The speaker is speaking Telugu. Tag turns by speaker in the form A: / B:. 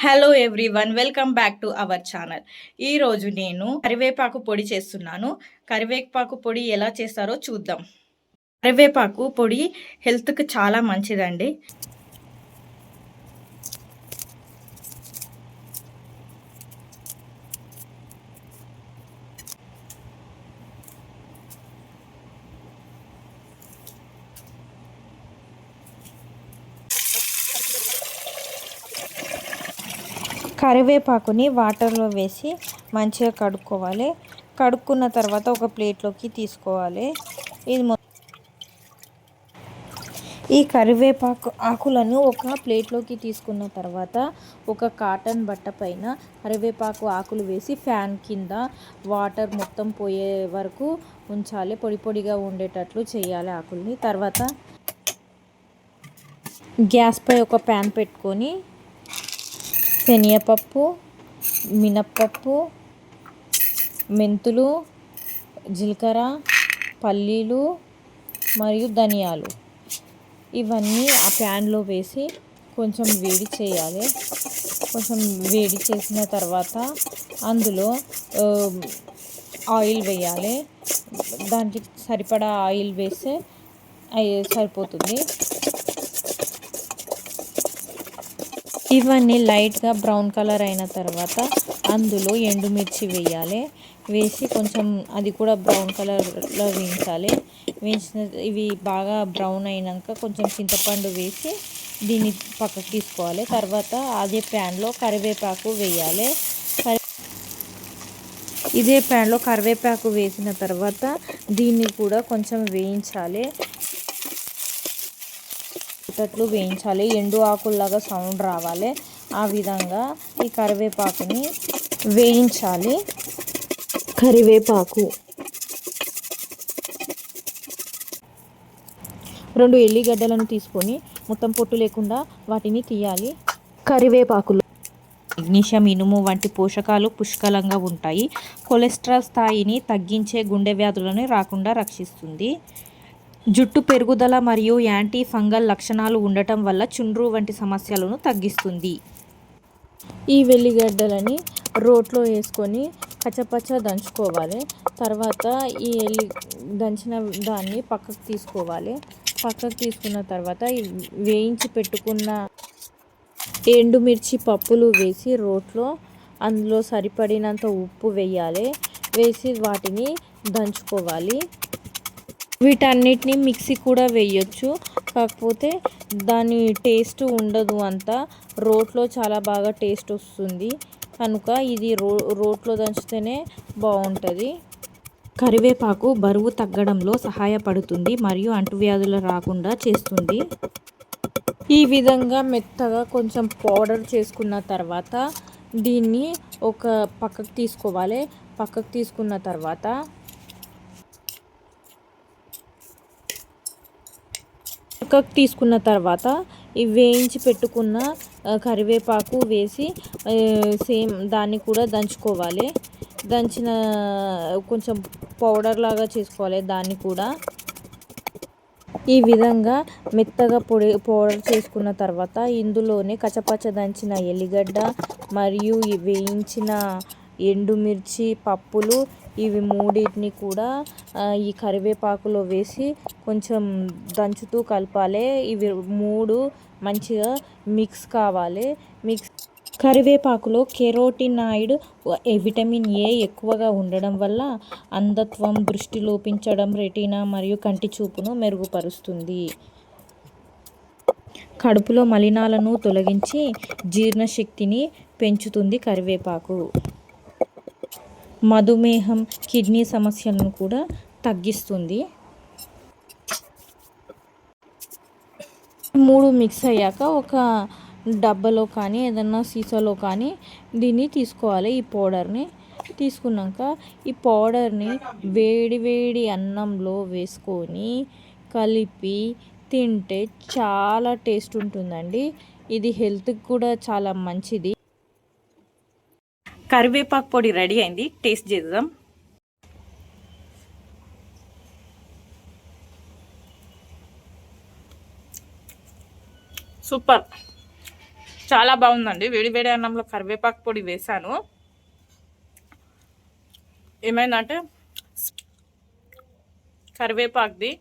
A: Hello everyone, welcome back to our channel. ఈరోజు నేను కరివేపాకు పొడి చేస్తున్నాను. కరివేపాకు పొడి ఎలా చేస్తారో చూద్దాం. కరివేపాకు పొడి హెల్త్కి చాలా మంచిదండి. కరివేపాకుని వాటర్లో వేసి మంచిగా కడుక్కోవాలి. కడుక్కున్న తర్వాత ఒక ప్లేట్లోకి తీసుకోవాలి. ఈ కరివేపాకు ఆకులను ఒక ప్లేట్లోకి తీసుకున్న తర్వాత ఒక కాటన్ బట్ట పైన కరివేపాకు ఆకులు వేసి ఫ్యాన్ కింద వాటర్ మొత్తం పోయే వరకు ఉంచాలి. పొడి పొడిగా ఉండేటట్లు చేయాలి ఆకుల్ని. తర్వాత గ్యాస్పై ఒక ప్యాన్ పెట్టుకొని శనగపప్పు, మినప్పప్పు, మెంతులు, జీలకర్ర, పల్లీలు మరియు ధనియాలు ఇవన్నీ ఆ ప్యాన్లో వేసి కొంచెం వేడి చేయాలి. కొంచెం వేడి చేసిన తర్వాత అందులో ఆయిల్ వేయాలి. దానికి సరిపడా ఆయిల్ వేస్తే సరిపోతుంది. ఇవన్నీ లైట్గా బ్రౌన్ కలర్ అయిన తర్వాత అందులో ఎండుమిర్చి వేయాలి. వేసి కొంచెం అది కూడా బ్రౌన్ కలర్లో వేయించాలి. ఇవి బాగా బ్రౌన్ అయినాక కొంచెం చింతపండు వేసి దీన్ని పక్కకు తీసుకోవాలి. తర్వాత అదే ప్యాన్లో కరివేపాకు వేయాలి. ఇదే ప్యాన్లో కరివేపాకు వేసిన తర్వాత దీన్ని కూడా కొంచెం వేయించాలి. వేయించాలి. ఎండు ఆకుల్లాగా సౌండ్ రావాలి. ఆ విధంగా ఈ కరివేపాకుని వేయించాలి. కరివేపాకు 2 ఎల్లిగడ్డలను తీసుకొని మొత్తం పొట్టు లేకుండా వాటిని తీయాలి. కరివేపాకులో మెగ్నీషియం, ఇనుము వంటి పోషకాలు పుష్కలంగా ఉంటాయి. కొలెస్ట్రాల్ స్థాయిని తగ్గించే గుండె వ్యాధులను రాకుండా రక్షిస్తుంది. జుట్టు పెరుగుదల మరియు యాంటీ ఫంగల్ లక్షణాలు ఉండటం వల్ల చుండ్రు వంటి సమస్యలను తగ్గిస్తుంది. ఈ వెల్లిగడ్డలని రోట్లో వేసుకొని కచ్చపచ్చ దంచుకోవాలి. తర్వాత ఈ దంచిన దాన్ని పక్కకు తీసుకోవాలి. పక్కకు తీసుకున్న తర్వాత వేయించి పెట్టుకున్న ఎండుమిర్చి పప్పులు వేసి రోట్లో అందులో సరిపడినంత ఉప్పు వేయాలి. వేసి వాటిని దంచుకోవాలి. వీటన్నిటిని మిక్సీ కూడా వేయొచ్చు, కాకపోతే దాని టేస్ట్ ఉండదు. అంతా రోట్లో చాలా బాగా టేస్ట్ వస్తుంది కనుక ఇది రోట్లో దంచితేనే బాగుంటుంది. కరివేపాకు బరువు తగ్గడంలో సహాయపడుతుంది మరియు అంటువ్యాధులు రాకుండా చేస్తుంది. ఈ విధంగా మెత్తగా కొంచెం పౌడర్ చేసుకున్న తర్వాత దీన్ని ఒక పక్కకు తీసుకోవాలి. పక్కకు తీసుకున్న తర్వాత ఈ వేయించి పెట్టుకున్న కరివేపాకు వేసి సేమ్ దాన్ని కూడా దంచుకోవాలి. దంచిన కొంచెం పౌడర్ లాగా చేసుకోవాలి. దాన్ని కూడా ఈ విధంగా మెత్తగా పౌడర్ చేసుకున్న తర్వాత ఇందులోనే కచ్చపచ్చ దంచిన ఎల్లిగడ్డ మరియు ఈ వేయించిన ఎండుమిర్చి పప్పులు ఇవి మూడింటిని కూడా ఈ కరివేపాకులో వేసి కొంచెం దంచుతూ కలపాలి. ఇవి 3 మంచిగా మిక్స్ కావాలి. కరివేపాకులో కెరోటినాయిడ్ విటమిన్ ఏ ఎక్కువగా ఉండడం వల్ల అంధత్వం, దృష్టి లోపించడం, రెటీనా మరియు కంటి చూపును మెరుగుపరుస్తుంది. కడుపులో మలినాలను తొలగించి జీర్ణశక్తిని పెంచుతుంది. కరివేపాకు మధుమేహం, కిడ్నీ సమస్యలను కూడా తగ్గిస్తుంది. 3 మిక్స్ అయ్యాక ఒక డబ్బాలో కానీ ఏదన్నా సీసాలో కానీ దీన్ని తీసుకోవాలి. ఈ పౌడర్ని తీసుకున్నాక ఈ పౌడర్ని వేడి వేడి అన్నంలో వేసుకొని కలిపి తింటే చాలా టేస్ట్ ఉంటుందండి. ఇది హెల్త్కి కూడా చాలా మంచిది. కరివేపాకు పొడి రెడీ అయింది. టేస్ట్ చేద్దాం. సూపర్.
B: చాలా బాగుందండి. వేడి వేడి అన్నంలో కరివేపాకు పొడి వేసాను. ఏమైందంటే కరివేపాకుది